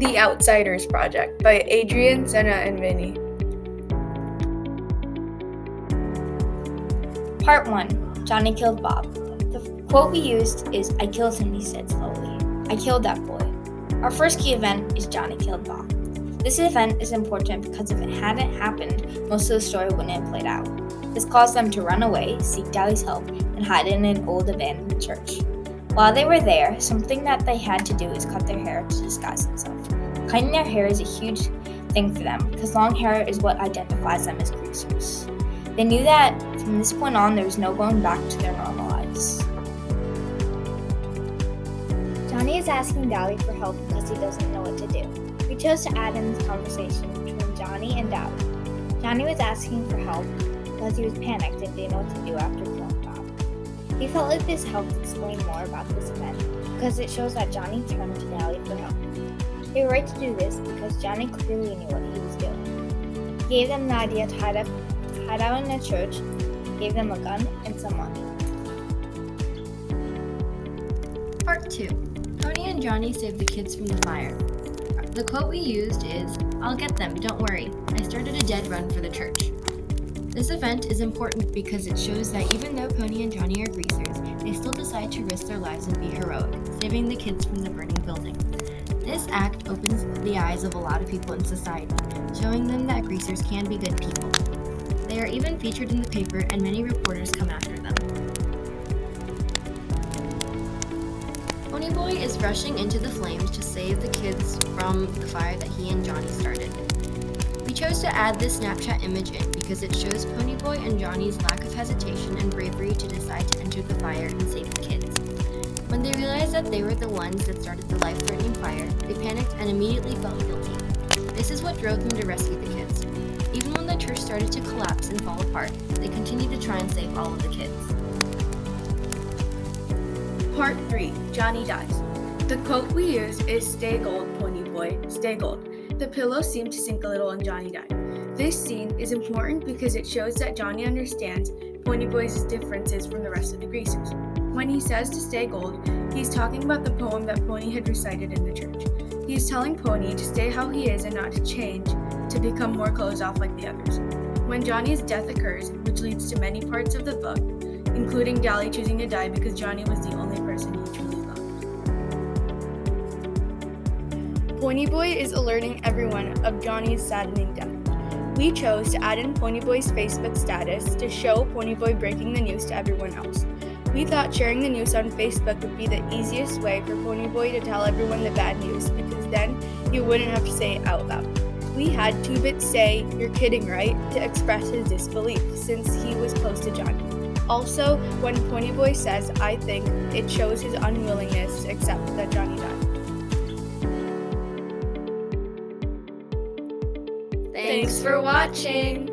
The Outsiders Project by Adrienne, Sena, and Vini. Part 1. Johnny killed Bob. The quote we used is, "I killed him," he said slowly. "I killed that boy." Our first key event is Johnny killed Bob. This event is important because if it hadn't happened, most of the story wouldn't have played out. This caused them to run away, seek Dally's help, and hide in an old abandoned church. While they were there, something that they had to do is cut their hair to disguise themselves. Cutting their hair is a huge thing for them because long hair is what identifies them as greasers. They knew that from this point on there was no going back to their normal lives. Johnny is asking Dally for help because he doesn't know what to do. We chose to add in this conversation between Johnny and Dally. Johnny was asking for help because he was panicked and didn't know what to do after killing Bob. He felt like this helped explain more about this event because it shows that Johnny turned to Dally for help. They were right to do this because Johnny clearly knew what he was doing. He gave them the idea to hide out in a church, gave them a gun and some money. Part 2. Pony and Johnny saved the kids from the fire. The quote we used is, "I'll get them, don't worry. I started a dead run for the church." This event is important because it shows that even though Pony and Johnny are greasers, they still decide to risk their lives and be heroic, saving the kids from the burning building. This act opens the eyes of a lot of people in society, showing them that greasers can be good people. They are even featured in the paper and many reporters come after them. Ponyboy is rushing into the flames to save the kids from the fire that he and Johnny started. We chose to add this Snapchat image in because it shows Ponyboy and Johnny's lack of hesitation and bravery to decide to enter the fire and save the kids. When they realized that they were the ones that started the life-threatening fire, they panicked and immediately felt guilty. This is what drove them to rescue the kids. Even when the church started to collapse and fall apart, they continued to try and save all of the kids. Part 3. Johnny dies. The quote we use is, "Stay gold, Ponyboy, stay gold." The pillow seemed to sink a little and Johnny died. This scene is important because it shows that Johnny understands Ponyboy's differences from the rest of the greasers. When he says to stay gold, he's talking about the poem that Pony had recited in the church. He is telling Pony to stay how he is and not to change, to become more closed off like the others. When Johnny's death occurs, which leads to many parts of the book, including Dally choosing to die because Johnny was the only person he truly loved. Ponyboy is alerting everyone of Johnny's saddening death. We chose to add in Ponyboy's Facebook status to show Ponyboy breaking the news to everyone else. We thought sharing the news on Facebook would be the easiest way for Ponyboy to tell everyone the bad news because then he wouldn't have to say it out loud. We had 2-Bit say, "You're kidding, right?" to express his disbelief since he was close to Johnny. Also, when Ponyboy says, "I think," it shows his unwillingness to accept that Johnny died. Thanks for watching!